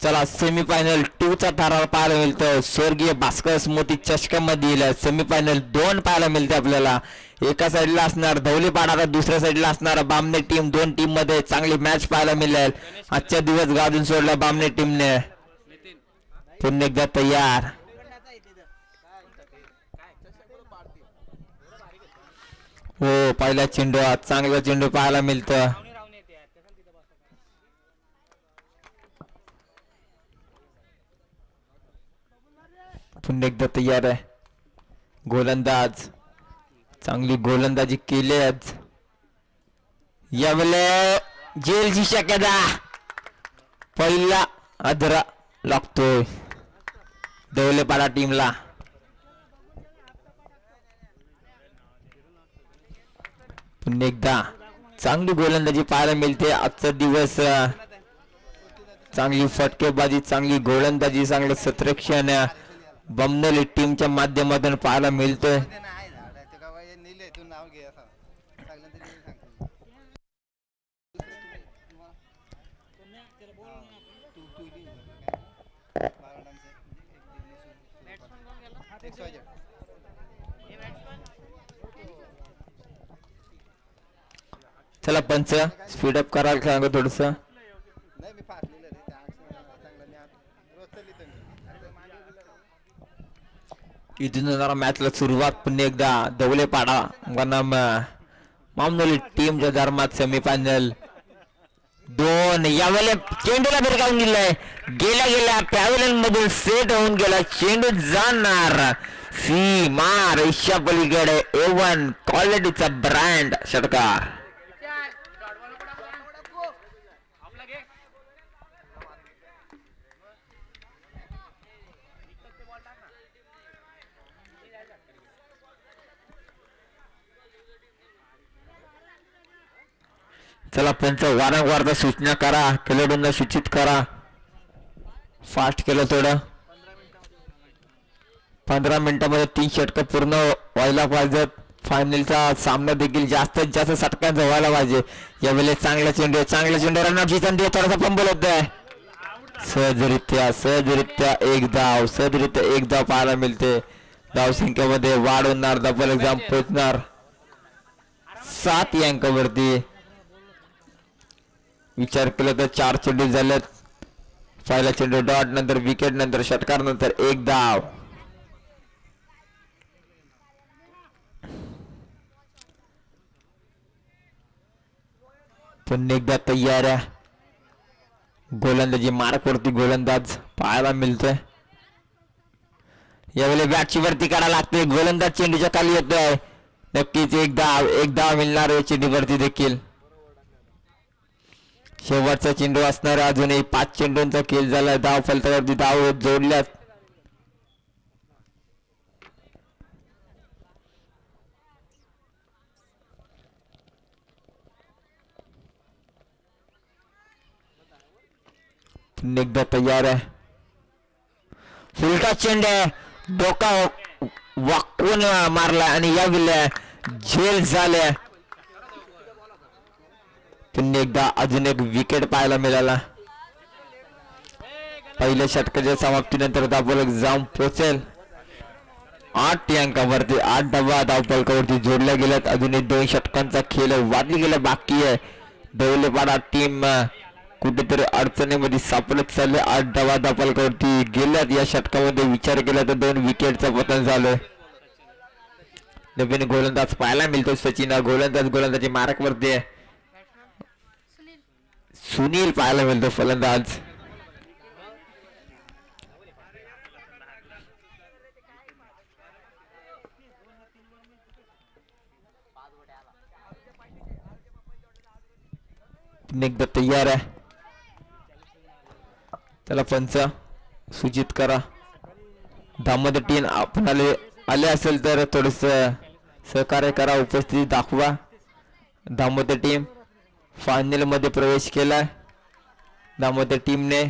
चला सेमीफायनल 2 चा ठराव पाहायला मिळतो. स्वर्गीय भास्कर स्मृती चषकामधील सेमीफायनल 2 पाहायला मिळते आपल्याला. एका साईडला असणार धवलीपाडा तर दुसऱ्या साईडला असणार बामणे टीम. दोन टीम मध्ये चांगली मॅच पाहायला मिळेल. आजच्या दिवस गाजून सोडला बामणे टीमने. पुन्हा एकदा तयार. हो पहिला चेंडू चांगला चेंडू पाहायला मिळतं. पुन्हा एकदा तयार आहे. गोलंदाज चांगली गोलंदाजी केली आज. यावेळेला जेलची शक्यता. पहिला अधरा लागतोय धवलेपाडा टीमला. पुन्हा एकदा चांगली गोलंदाजी पाहायला मिळते. आजचा दिवस चांगली फटकेबाजी चांगली गोलंदाजी चांगलं सत्रक्षण बमनोली टीमच्या माध्यमातून पाहायला मिळतोय. चला पंच स्पीडअप करायला सांगा थोडस. इथून जरा मॅचला सुरुवात. पुन्हा एकदा धवलेपाडा मामनोली टीमच्या दरम्यान सेमीफायनल 2. यावेळेला चेंडूला भिरकावून दिलाय. गेल्या पॅव्हलियन मधून सेट होऊन गेला. चेंडू जाणार सीमा रेषा पलीकडे. A1 क्वालिटीचा ब्रँड षटकार. चला पंच वारंवार सूचना करा. खेळाडूंना सूचित करा. फास्ट केलं थोडं. 15 मिनिटांमध्ये 3 षटकं पूर्ण व्हायला पाहिजेत. फायनलचा सामना देखील जास्तीत जास्त षटकांचा व्हायला पाहिजे. यावेळेला चांगला चेंडू रनआउटची संधी. थोडासा पंबल होतोय. सहजरित्या एक धाव पाहायला मिळते. धावसंख्येमध्ये वाढ होणार. डबल एक्झाम पोहोचणार 7 अंकावरती. विचार केला तर 4 चेंडू झालेत. पहिला चेंडू डॉट नंतर विकेट नंतर षटकार नंतर 1 धाव. पुन्हा एकदा तयार आहे. गोलंदाजी मार्क वरती गोलंदाज पाहायला मिळतोय. यावेळेला बॅटची वरती काढा लागते. गोलंदाज चेंडूच्या खाली येतोय. नक्कीच एक धाव मिळणार आहे चेंडूवरती देखील. शेवटचा चेंडू असणार. अजूनही 5 चेंडूंचा खेळ झाला. धाव फलकावरती धाव जोडल्यात. एकदा तयार आहे. फुलटा चेंडू डोका वाकून मारला आणि यावेळेला झेल झाले. पुन्हा एकदा अजून एक विकेट पाहायला मिळाला. पहिल्या षटकाच्या समाप्तीनंतर धावफलक जाऊन पोहोचेल 8 अंकावरती. 8 धावा धावफलकावरती जोडल्या गेल्यात. अजूनही 2 षटकांचा खेळ वाढली गेला बाकी आहे. धवलेपाडा टीम कुठेतरी अडचणीमध्ये सापडत चालले. 8 धावा धावफलकावरती गेल्यात. या षटकामध्ये विचार केला तर 2 विकेटचं पतन झालं. नवीन गोलंदाज पाहायला मिळतो. सचिन गोलंदाजी मार्क वरती आहे. सुनील पाहायला मिळतो फलंदाज. एकदा तयार आहे. त्याला पंच सूचित करा. दामोदर टीम आपण आले असेल तर थोडस सहकार्य करा. उपस्थिती दाखवा. दामोदर टीम फायनल मध्ये प्रवेश केलाय. दामोदर टीमने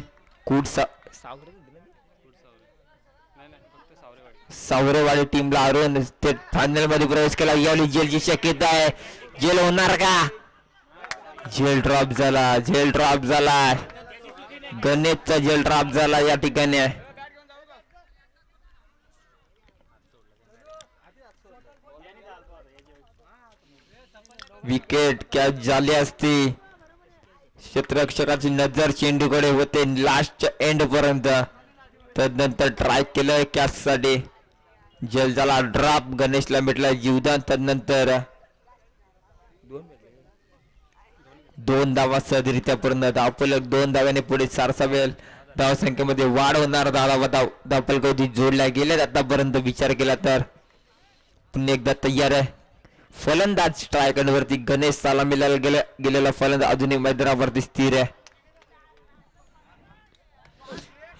सावरेवाडी टीमला हरवून ते फायनल मध्ये प्रवेश केला. यावेळी जेलची शक्यता आहे. जेल होणार का? झेल ड्रॉप झाला. गणेशचा जेल ड्रॉप झाला या ठिकाणी. विकेट कॅच झाली असती. क्षेत्ररक्षकाची नजर चेंडूकडे होते लास्टच्या एंड पर्यंत. तदनंतर ट्राय केलं कॅच साठी. जेल झाला ड्रॉप. गणेशला भेटला जीवदान. तदनंतर 2 धावा सहजरित्या पूर्ण. धावफलक 2 धाव्याने पुढे सारसावेल. धावसंख्येमध्ये वाढ होणार. धावफलक जोडल्या गेले. आतापर्यंत विचार केला तर पुन्हा एकदा तयार आहे. फलंदाज स्ट्रायकरवरती गणेश. सलामीला गेलेला फलंदाज अजूनही मैदानावरती स्थिर आहे.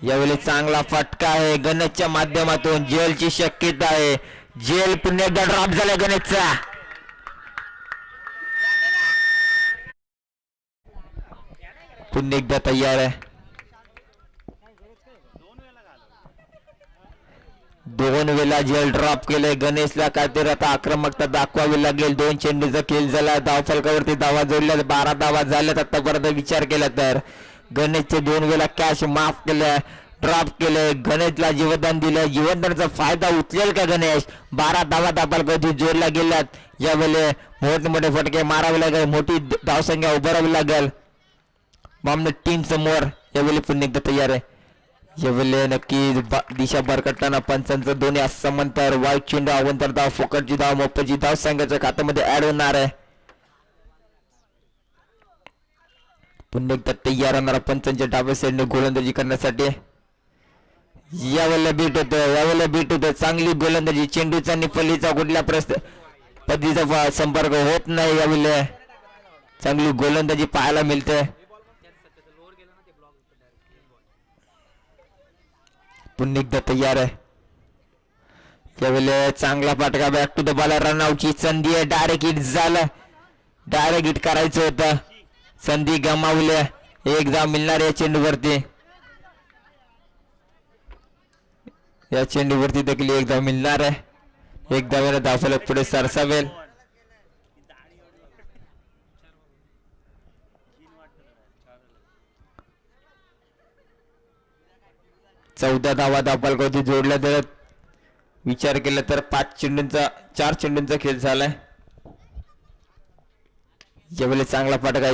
यावेळी चांगला फटका आहे गणेशच्या माध्यमातून. जेलची शक्यता आहे. जेल पुन्हा एकदा ड्रॉप झाला गणेशचा. पुन्हा एकदा तयार आहे. 2 वेळा जेल ड्रॉप केले. गणेशला काहीतरी आता आक्रमकता दाखवावी लागेल. 2 चेंडूचा खेळ झाला. धावफलकावरती धावा जोडल्या. 12 धावा झाल्यात आतापर्यंत विचार केला तर. गणेशचे 2 वेळा कॅच माफ केलं. ड्रॉप केले. गणेशला जीवदान दिलं. जीवदानाचा फायदा उचलेल का गणेश? 12 धावा धावफलकावरती जोडल्या गेल्यात. यावेळी मोठे फटके मारावे लागेल. मोठी धावसंख्या उभारावी लागेल बामणे टीम समोर. यावेळी पुन्हा एकदा तयार आहे. यावेळी नक्की दिशा भरकटताना पंचांचं दोन्ही समांतर. वाईट चेंडू अवंतर धाव. फोकटची धाव. मोपची धाव संघाच्या खात्यामध्ये ऍड होणार आहे. पुन्हा एकदा तयार होणारा पंचांच्या डाव्या साईडने गोलंदाजी करण्यासाठी. यावेळेला बीट होतं. चांगली गोलंदाजी. चेंडूचा निफलीचा कुठल्या पद्धतीचा संपर्क होत नाही. यावेळेला चांगली गोलंदाजी पाहायला मिळते. पुन्हा एकदा तयार आहे. यावेळेला चांगला फटका. Back to the ball. रनआउटची संधी आहे. डायरेक्ट हिट झालं. डायरेक्ट हिट करायचं होतं. संधी गमावल्या. 1 धाव मिळणार या चेंडूवरती. या चेंडूवरती देखील 1 धाव मिळणार आहे. 1 धावेला धावफलक पुढे सरसावेल. चौदा धावा धावफलकावरती जोडल्या जातात. विचार केला तर 4 चेंडूंचा खेळ झालाय. यावेळी चांगला फटका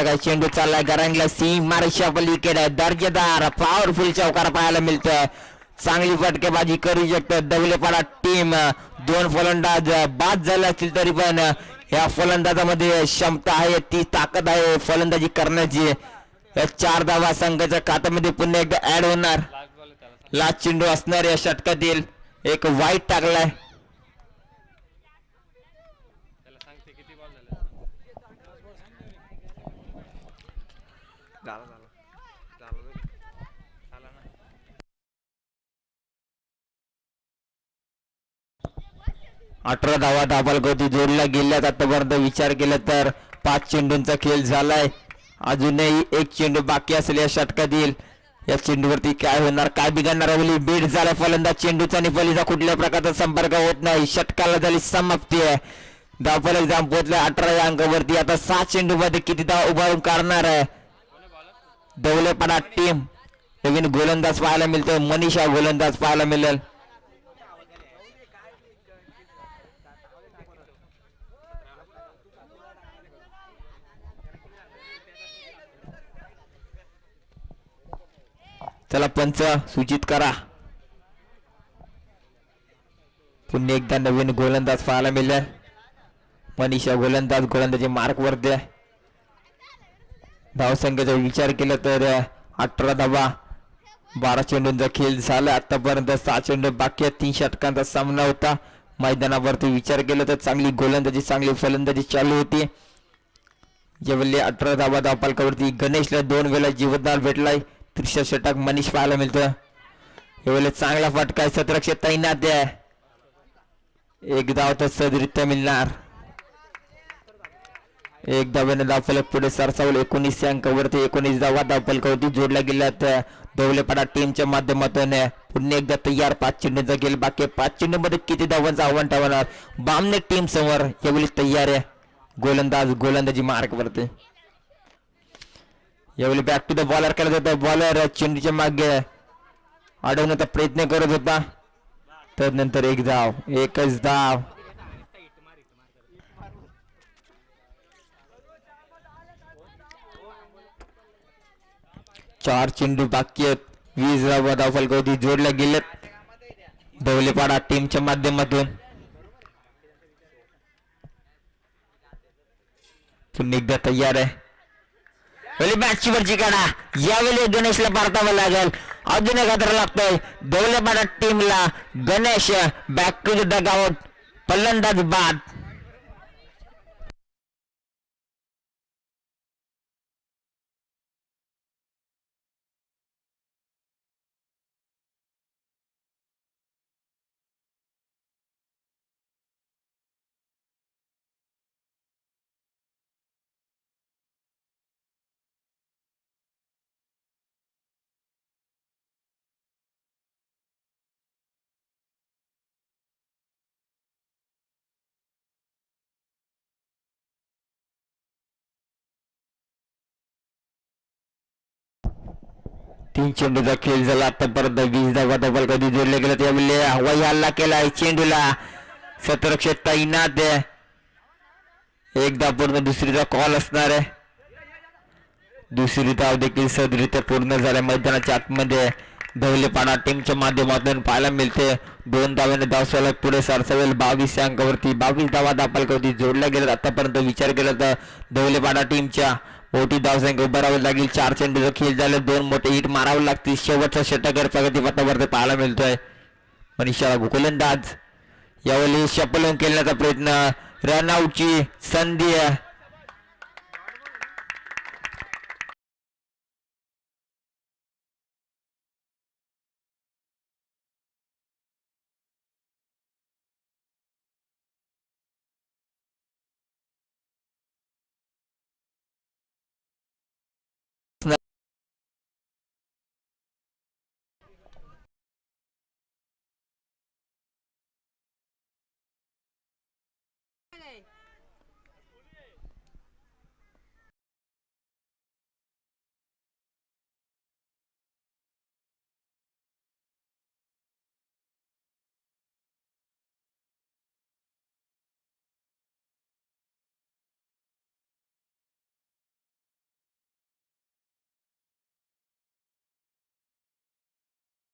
आहे. चेंडू चाललाय गरांगला. सीम मारेशा पलीकडे आहे. दर्जेदार पॉवरफुल चौकार पाहायला मिळतं. चांगली फटकेबाजी करू शकते दौलेपाडा टीम. 2 फलंदाज बाद झाले असतील तरी पण या फलंदाजामध्ये क्षमता आहे. ती ताकद आहे फलंदाजी करण्याची. या 4 धावा संघाच्या खात्यामध्ये पुन्हा एकदा ऍड होणार. लास्ट चेंडू असणार या षटकातील. एक वाईट टाकलाय. अठरा धावा धावफलकावरती जोडल्या गेल्यात. आतापर्यंत विचार केला तर 5 चेंडूंचा खेळ झालाय. अजूनही 1 चेंडू बाकी असेल या षटकातील. या चेंडूवरती काय होणार? काय बिघडणार? ओली बीट झाला फलंदाज. चेंडूचा निफलीचा कुठल्या प्रकारचा संपर्क होत नाही. षटकाला झाली समाप्ती आहे. धावफलक जाम पोहोचला 18 या अंकावरती. आता 7 चेंडू मध्ये किती धाव उभारून काढणार आहे दौलेपाडा टीम? नवीन गोलंदाज पाहायला मिळतो. मनीषा गोलंदाज पाहायला मिळेल. चला पंच सूचित करा. पुन्हा एकदा नवीन गोलंदाज पाहायला मिळेल. मनीषा गोलंदाजी मार्क वरती आहे. धावसंख्येचा विचार केला तर 18 धावा 12 चेंडूंचा खेळ झाला. आतापर्यंत 6 चेंडू बाकी आहेत. 3 षटकांचा सामना होता. मैदानावरती विचार केला तर चांगली गोलंदाजी चांगली फलंदाजी चालू होती. यावेळी 18 धावा धावफलकावरती गणेशला 2 वेळा जीवनदान भेटलाय. तृतीय षटक मनीष पाहायला मिळतं. यावेळी चांगला फटका. सतरक्षक तैनात आहे. 1 धाव तर सहजरित्या मिळणार. 1 धावेने धावफलक पुढे सरसावल. 19 अंकावरती 19 धावा धावफलकावरती जोडल्या गेल्यात दौलेपाडा टीमच्या माध्यमातून. पुन्हा एकदा तयार. 5 चेंडूंचा खेळ बाकी. 5 चेंडूमध्ये किती धावांचं आव्हान ठेवणार बामणे टीम समोर? यावेळी तयार आहे गोलंदाजी मार्क वरती. यावेळी बॅक टू द बॉलर करत होता. बॉलर चेंडूच्या मागे अडवण्याचा प्रयत्न करत होता. तदनंतर एक धाव, एकच धाव. चार चेंडू बाकी आहेत. 20 धावा फलकावरती जोडल्या गेलेत धवलेपाडा टीमच्या माध्यमातून. पुन्हा एकदा तयार आहे मॅचची वरची काढा. यावेळी गणेशला परतावं लागेल. अजून एक खतरा लागतोय धवलेपाडा टीमला. Ganesh back to the dugout. फलंदाज बाद. तीन चेंडूचा खेळ झाला आतापर्यंत. 20 धावा डबल कधी जोडले गेले त्यावेळी हवाई हल्ला केलाय चेंडूला. सतरक्षक तैनात आहे. एकदा पूर्ण दुसरीचा कॉल असणार आहे. दुसरी धाव देखील सदरीत्या पूर्ण झाल्या. मैदानाच्या आतमध्ये धवलेपाडा टीमच्या माध्यमातून पाहायला मिळते. 2 धाव्याने धावसलग पुढे सरसवेल 22 अंकावरती. 22 धावा धापलकावरती जोडल्या गेल्यात. आतापर्यंत विचार केला तर धवलेपाडा टीमच्या मोठी धावसंख्या उभारावी लागेल. 4 चेंडूचा खेळ झाले. 2 मोठे हिट मारावे लागतील. शेवटचा षटकार प्रगतीपथावरती पाहायला मिळतोय. मनीषा गोलंदाज यावेळी शपलून खेळण्याचा प्रयत्न. रनआउटची संधी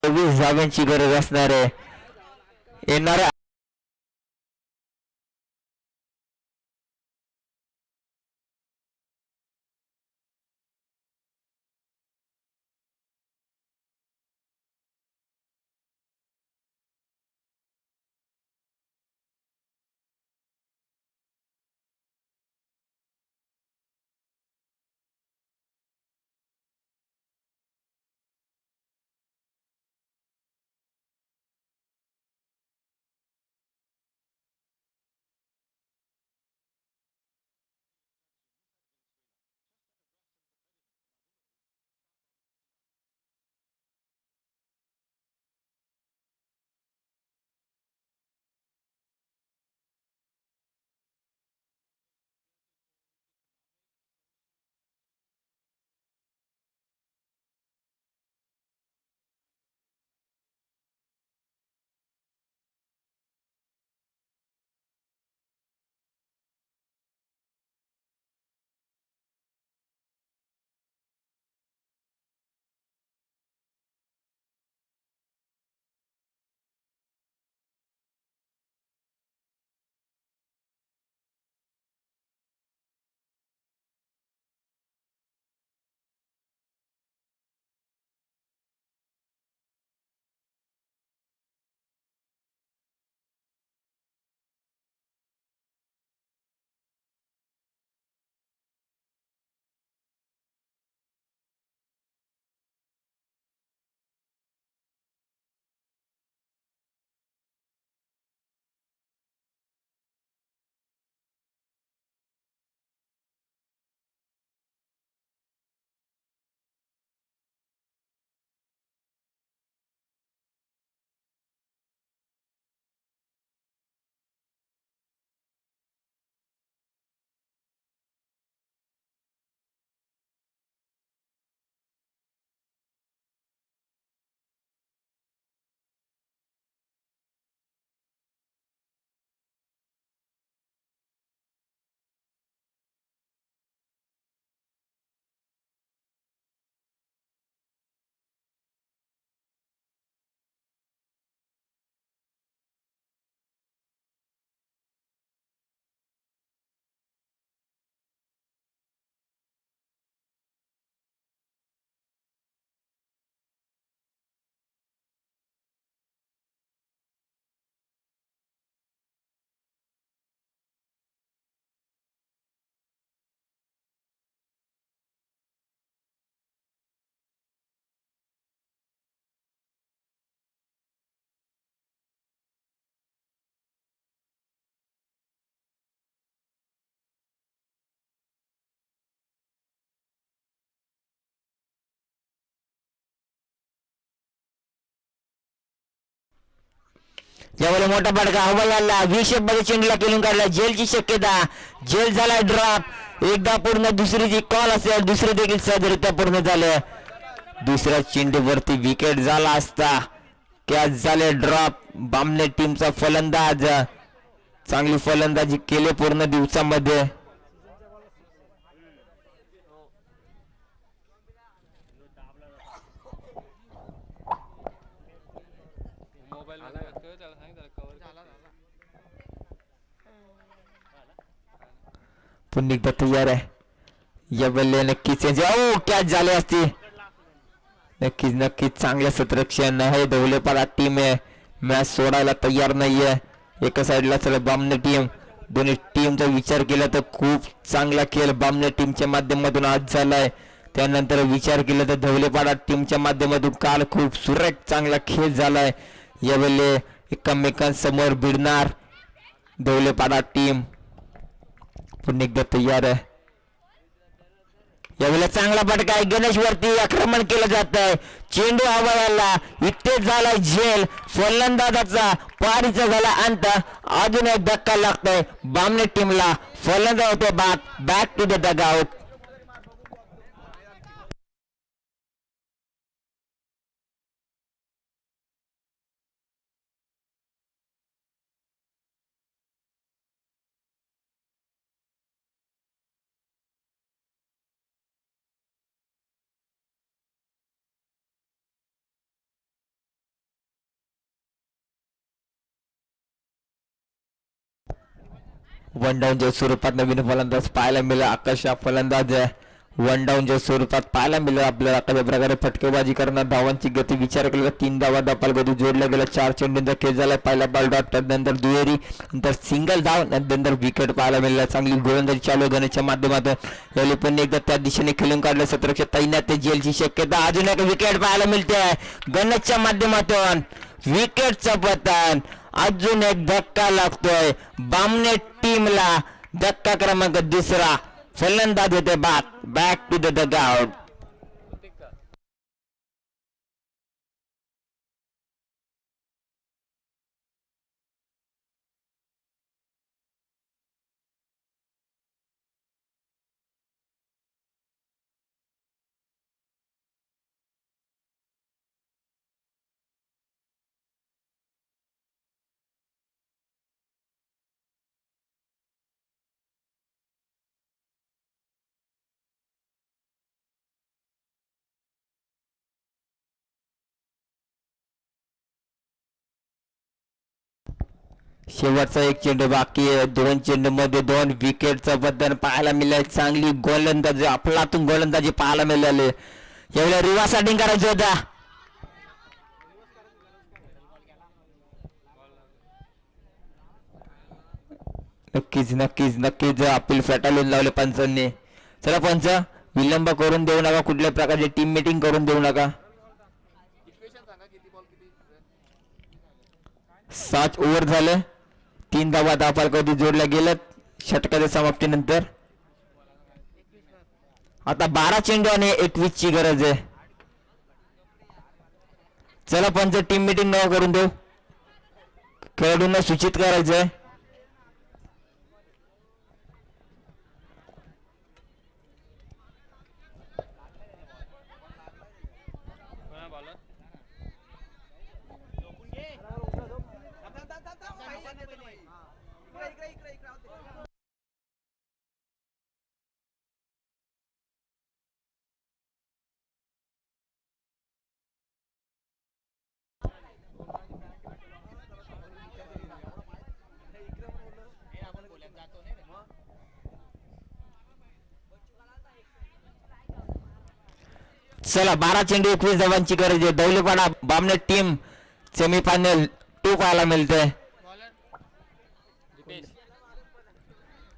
धाव्यांची गरज असणार आहे. येणाऱ्या यावेळी मोठा फटका हवा आला. 20 मध्ये चेंडूला खेळून काढला. जेलची शक्यता. जेल झाला ड्रॉप. एकदा पूर्ण दुसरीची कॉल असेल. दुसरे देखील सहजरित्या पूर्ण झाले. दुसऱ्या चेंडूवरती विकेट झाला असता. कॅच झाले ड्रॉप. बामणे टीमचा फलंदाज चांगली फलंदाजी केली पूर्ण दिवसामध्ये. पुन्हा एकदा तयार आहे. यावेळेला नक्कीच कॅच झाले असते. नक्कीच नक्कीच चांगलं सत्रक्षण आहे. धवलेपाडा टीम आहे. मॅच सोडायला तयार नाहीये. एका साईडला चला बामणे टीम. दोन्ही टीमचा विचार केला तर खूप चांगला खेळ बामणे टीमच्या माध्यमातून आज झालाय. त्यानंतर विचार केला तर धवलेपाडा टीमच्या माध्यमातून काल खूप सुरेख चांगला खेळ झालाय. यावेळेला एकमेकांसमोर भिडणार धवलेपाडा टीम. पुन्हा एकदा तयार आहे. यावेळेला चांगला फटका आहे. गणेश वरती आक्रमण केलं जात आहे. चेंडू हवाला. इथेच झालाय झेल. फलंदाजाचा पारीचा झाला अंत. अजून एक धक्का लागतोय बामणे टीमला. फलंदाज होते बाद. Back to the dugout. One डाऊनच्या स्वरूपात नवीन फलंदाज पाहायला मिळेल. आकाश हा फलंदाज आहे. वन डाऊनच्या स्वरूपात पाहायला मिळेल आपल्याला. कशा प्रकारे फटकेबाजी करणार. धावांची गती विचार केला. 3 धावा धापाल गती जोडल्या गेला. 4 चेंडूंचा खेळ झाला. पहिला बॉल डॉट. नंतर दुहेरी. नंतर सिंगल धाव. नंतर विकेट पाहायला मिळाला. चांगली गोलंदाजी चालू आहे गणेशच्या माध्यमातून. यावेळी पुन्हा एकदा त्या दिशेने खेळून काढलं. सत्रक्ष तैनात जेलची शक्यता. अजून एक विकेट पाहायला मिळते गणेशच्या माध्यमातून. विकेटचं पतन. अजून एक धक्का लागतोय बामणे टीमला. धक्का क्रमांक दुसरा. फलंदाज होते बाद. Back to the dugout. शेवटचा एक चेंडू बाकी आहे. 2 चेंडू मध्ये 2 विकेटचं बदल पाहायला मिळालं. चांगली गोलंदाजी अफलातून गोलंदाजी पाहायला मिळाली. यावेळेला रिव्हर्स बॅटिंग करायचं होता. नक्कीच नक्कीच नक्कीच अपील फेटाळून लावले पंचांनी. चला पंच विलंब करून देऊ नका. कुठल्या प्रकारची टीम मीटिंग करून देऊ नका. 7 ओव्हर झाले. 3 धावा धापाल कधी जोडल्या गेल्यात षटकाच्या समाप्तीनंतर. आता 12 चेंडू आणि 21 ची गरज आहे. चला पंच टीम मीटिंग नवा करून देऊ. खेळाडूंना सूचित करायचंय. चला 12 चेंडू 21 धावांची गरज आहे. दौलतपाडा बामणे टीम सेमीफायनल 2 पाहायला मिळते.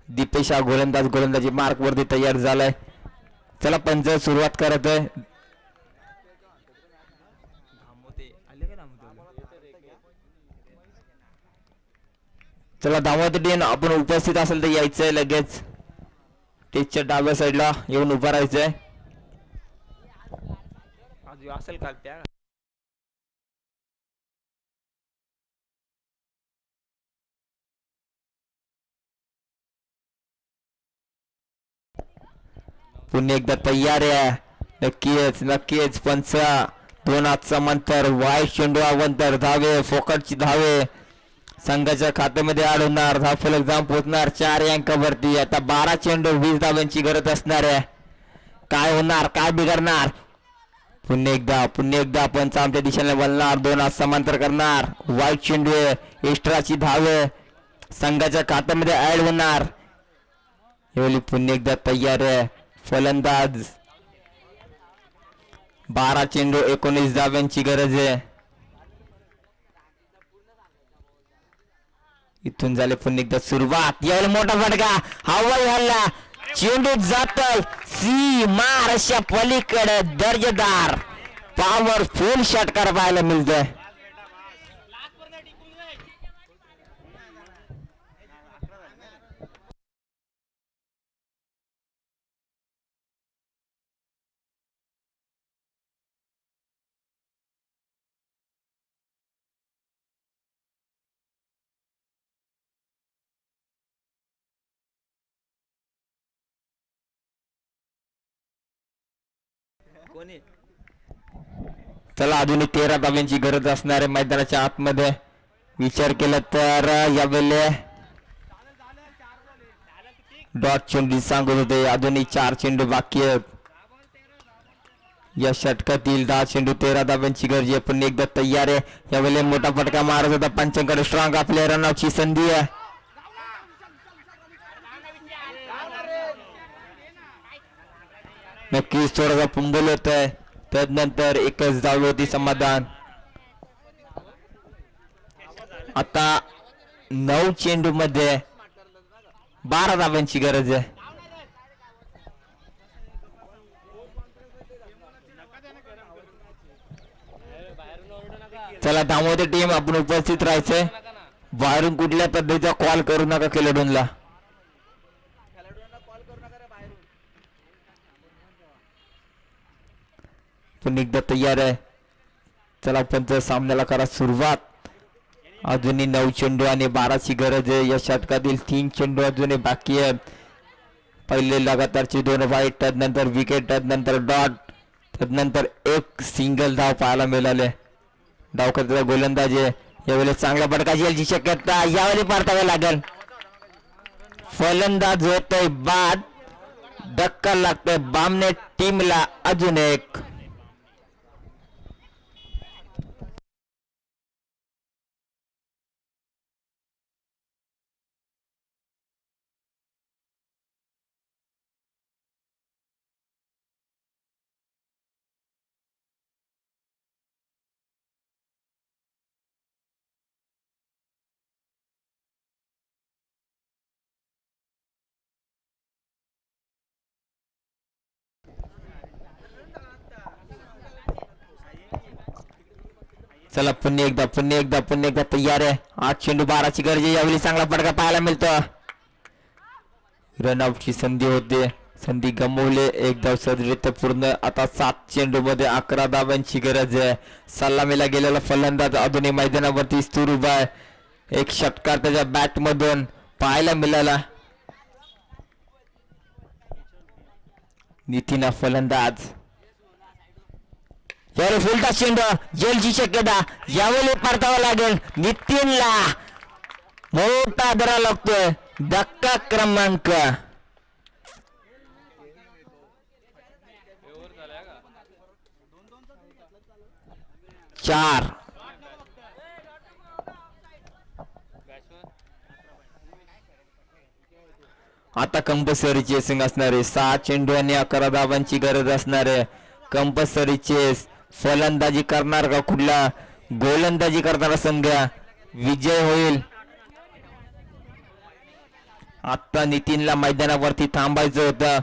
दीपेश हा गोलंदाजी मार्क वरती तयार झालाय. चला पंच सुरुवात करत आहे. चला धावत टीम आपण उपस्थित असेल तर यायचंय लगेच. टेजच्या डाव्या साईडला येऊन उभा राहायचंय. असेल काल त्या पुन्हा एकदा तयार आहे. नक्कीच पंच दोन हात समांतर वाईट चेंडू अवंतर धावे फोकटची धावे संघाच्या खात्यामध्ये ऍड होणार. धावफलक जाऊन पोहोचणार 4 अंकावरती. आता 12 चेंडू 20 धाव्यांची गरज असणार आहे. काय होणार काय बिघडणार. पुन्हा एकदा पंच आमच्या दिशेने वळणार. 2 हात समांतर करणार. वाईट चेंडू एक्स्ट्राची धावे संघाच्या खात्यामध्ये ऍड होणार. यावेळी पुन्हा एकदा तयार आहे फलंदाज. 12 चेंडू 19 धाव्यांची गरज आहे. इथून झाले पुन्हा एकदा सुरुवात. यावेळी मोठा फटका हवाई हल्ला चेंडू जातोय सीमारेषा पलीकडे. दर्जेदार पॉवरफुल षटकार पाहायला मिळतोय. चला अजून 13 धाव्यांची गरज असणार आहे मैदानाच्या आतमध्ये. विचार केला तर यावेळेला डॉट चेंडू सांगत होते. अजूनही 4 चेंडू बाकी आहेत. या षटकातील 10 चेंडू 13 धाव्यांची गरज आहे. पण एकदा तयार आहे. यावेळेला मोठा फटका मारत होता पंचांकडे. स्ट्रॉंग आपल्या रनआउटची संधी आहे. नक्कीच थोडासा पुंबल होत आहे. त्यानंतर एकच धाव होती समाधान. आता 9 चेंडू मध्ये 12 धाव्यांची गरज आहे. चला धावते टीम आपण उपस्थित राहायचंय. बाहेरून कुठल्या पद्धतीचा कॉल करू नका खेळाडूंना. पुन्हा एकदा तयार आहे. चला पंच सामन्याला करा सुरुवात. अजूनही 9 चेंडू आणि 12ची गरज आहे. या षटकातील 3 चेंडू अजूनही बाकी आहे. पहिले लगातारचे 2 वाईट त्यानंतर विकेट त्यानंतर डॉट त्यानंतर एक सिंगल धाव पाहायला मिळाले. डावखर्याचा गोलंदाज यावेळी चांगल्या फटकाची यायची शक्यता. यावेळी परतावे लागेल. फलंदाज होतोय बाद. धक्का लागतोय बामणे टीमला. अजून एक चला पुन्हा एकदा तयार आहे. 8 चेंडू 12ची गरज आहे. यावेळी चांगला फटका पाहायला मिळतो. रनआउटची संधी होते. संधी गमावले. एक धाव सदरीत्या पूर्ण. आता 7 चेंडू मध्ये 11 धावांची गरज आहे. सलामीला गेलेला फलंदाज अजूनही मैदानावरती स्थिर उभा आहे. एक षटकार त्याच्या बॅट मधून पाहायला मिळाला. नितीन फलंदाज. यावेळी फुलटा चेंडू जेलची शक्यता. यावेळी परतावा लागेल नितीनला. मोठा धरा लागतोय. धक्का क्रमांक 4. आता कंपल्सरी चेसिंग असणार आहे. 6 चेंडू आणि 11 धावांची गरज असणार आहे. Compulsory chess. फलंदाजी करणार का कुठला गोलंदाजी करणारा संघ विजय होईल. आता नितीनला मैदानावरती थांबायचं होतं.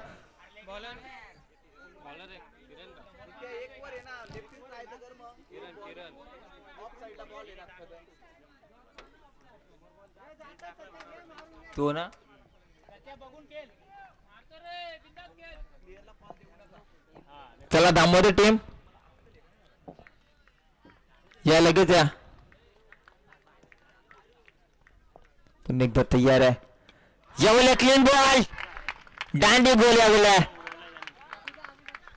तो ना चला दामोदर टीम या लगेच या. पुन्हा एकदा तयार आहे. यावेळेला क्लीन बॉल. दांडी गोल यावेळेला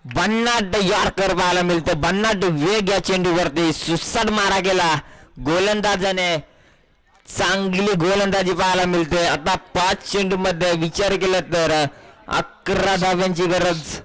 भन्नाट यॉर्कर पाहायला मिळतं. भन्नाट वेग या चेंडूवरती सुसाट मारा केला गोलंदाजाने. चांगली गोलंदाजी पाहायला मिळते. आता 5 चेंडू मध्ये विचार केला तर 11 धाव्यांची गरज.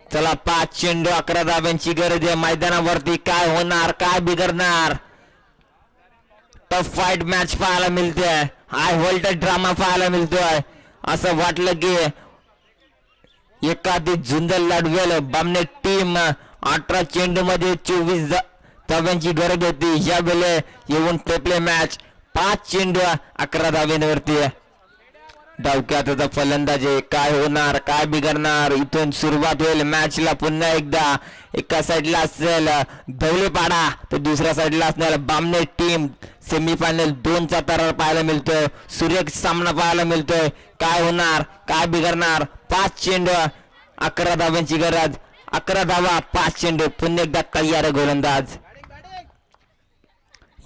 चला 5 चेंडू 11 धाब्यांची गरज आहे. मैदानावरती काय होणार, काय बिघडणार. टफ फाईट मॅच पाहायला मिळते. हाय व्होल्टेज ड्रामा पाहायला मिळतोय. असं वाटलं की एखादी झुंजल लढवेल बामणे टीम. 18 चेंडू मध्ये 24 धाब्यांची गरज होती. यावेळी येऊन ट्रिपले मॅच 5 चेंडू 11 धाब्यांवरती. डावक्याचा फलंदाजी काय होणार, काय बिघडणार. इथून सुरुवात होईल मॅचला. पुन्हा एकदा एका साईडला असेल धवलेपाडा तर दुसऱ्या साईडला असणार बामणे टीम. सेमीफायनल 2चा तरार पाहायला मिळतोय. सुरेख सामना पाहायला मिळतोय. काय होणार, काय बिघडणार. 5 चेंडू 11 धाव्यांची गरज. 11 धावा 5 चेंडू. पुन्हा एकदा तयार गोलंदाज.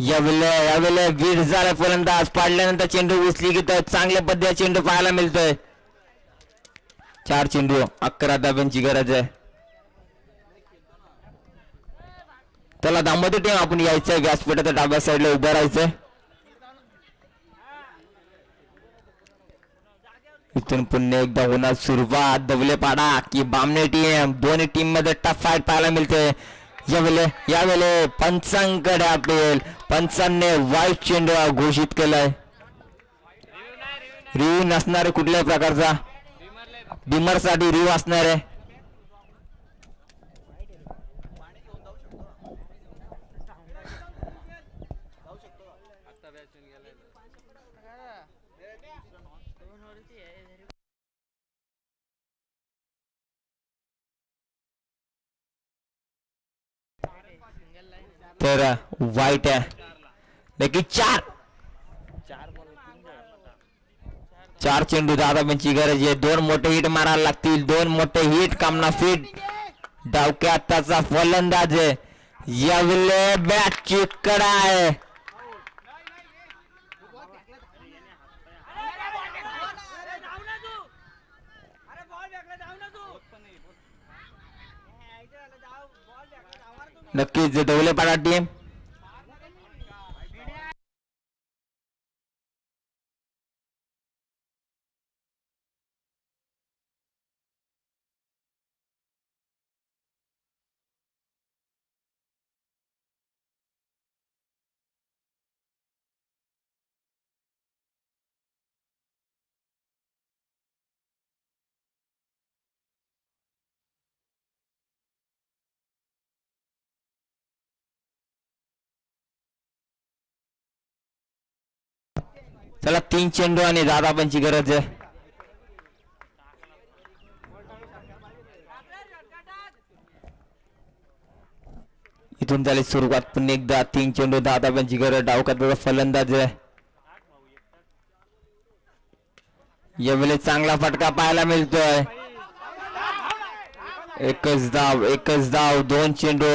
यावेळेला वीड झाला फलंदाज. पाडल्यानंतर चेंडू उचली की तर चांगल्या पद्धतीने चेंडू पाहायला मिळतोय. 4 चेंडू 11 धाब्यांची गरज आहे. त्याला दामोदर टीम आपण यायचंय. व्यासपीठाच्या डाव्या साईडला उभं राहायचंय. इथून पुन्हा एकदा होणार सुरुवात. धवलेपाडा की बामणे टीम. दोन्ही टीम मध्ये टफ फाईट पाहायला मिळते. यावेळेला पंचांकडे अपील. पंचांनी वाईट चेंडू घोषित केलाय. रिव्ह्यू नसणार आहे कुठल्याही प्रकारचा. बिमर साठी रिव्ह्यू असणार आहे. तर वाईट आहे लेकिन 4 चेंडू धाब्यांची गरज आहे. 2 मोठे हिट मारायला लागतील. 2 मोठे हिट कामना फिट. डावक्या आताचा फलंदाज आहे. यावेळी बॅट चिकड आहे. नक्कीच धवलेपाडा टीम. चला 3 चेंडू आणि 10 धाब्यांची गरज आहे. इथून झाली सुरुवात. पुन्हा एकदा 3 चेंडू 10 धाब्यांची गरज. डावखाचा फलंदाज आहे. यावेळी चांगला फटका पाहायला मिळतोय. एकच धाव 2 चेंडू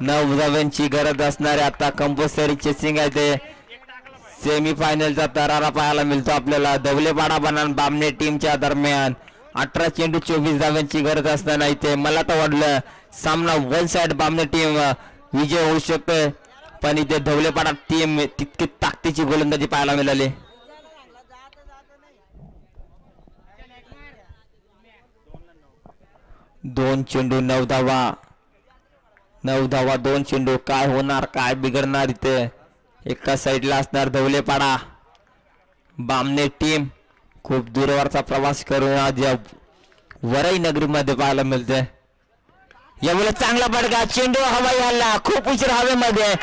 9 धाब्यांची गरज असणारे. आता कंपल्सरी चेसिंग आहे ते. सेमीफायनलचा तरारा पाहायला मिळतो आपल्याला धवलेपाडा बनाम बामणे टीमच्या दरम्यान. 18 चेंडू 24 धाव्यांची गरज असताना इथे मला तर वाटलं सामना वन साइड बामणे टीम विजय होऊ शकतोय. पण इथे धवलेपाडा टीम तितकी ताकदीची गोलंदाजी पाहायला मिळाली. 2 चेंडू 9 धावा. 2 चेंडू. काय होणार, काय बिघडणार इथे. एका साईडला असणार धवलेपाडा बामणे टीम. खूप दूरवरचा प्रवास करून आज वरई नगरीमध्ये पाहायला मिळते. यावेळेला चांगला फटका. चेंडू हवाई हल्ला. खूप उशीर हवेमध्ये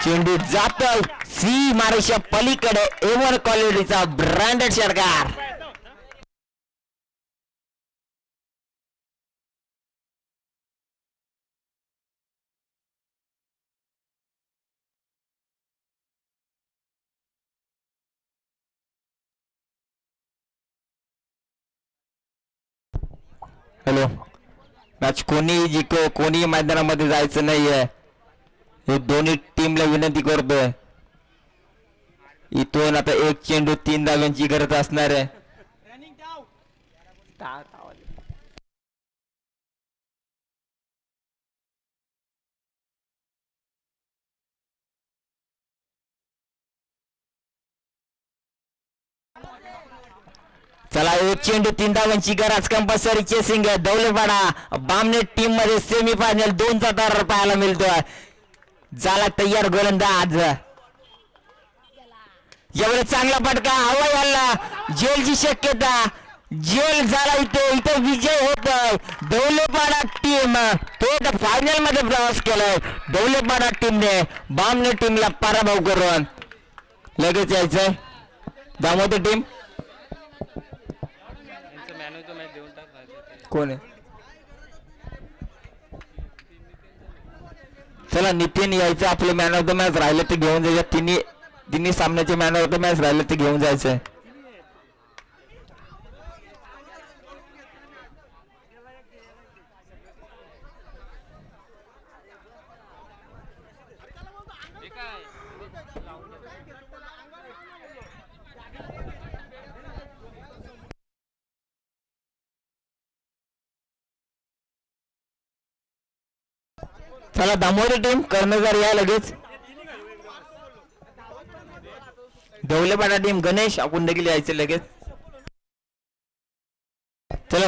चेंडू जातोय सी मारेच्या पलीकडे. A1 क्वालिटीचा ब्रँडेड षटकार. हॅलो, मॅच कोणी जिंको, कोणी मैदानामध्ये जायचं नाहीये हे दोन्ही टीमला विनंती करतोय. इथून आता एक चेंडू 3 धाव्यांची गरज असणार आहे. चला, एक चेंडू 3 धावांची गरज. कंपल्सरी चेसिंग आहे. दौलतवाडा बामणे टीम मध्ये सेमीफायनल 2चा दर पाहायला मिळतोय. झाला तयार गोलंदाज. एवढा चांगला फटका हवा याला, जेलची शक्यता. जेल झाला इथे विजय होतोय. दौलतवाडा टीम तो फायनल मध्ये प्रवास केलाय. दौलतवाडा टीमने बामणे टीमला पराभव करून लगेच यायचंय. दामोदर टीम कोण आहे? चला, नितीन यायचं. आपलं मॅन ऑफ द मॅच राहिलं ते घेऊन जायचं. तिन्ही सामन्याचे मॅन ऑफ द मॅच राहिले ते घेऊन जायचंय. चला, दामोदर टीम कर्णधार या लगेच. दौलतवाडा टीम गणेश आपण देखील यायचं लगेच. चला,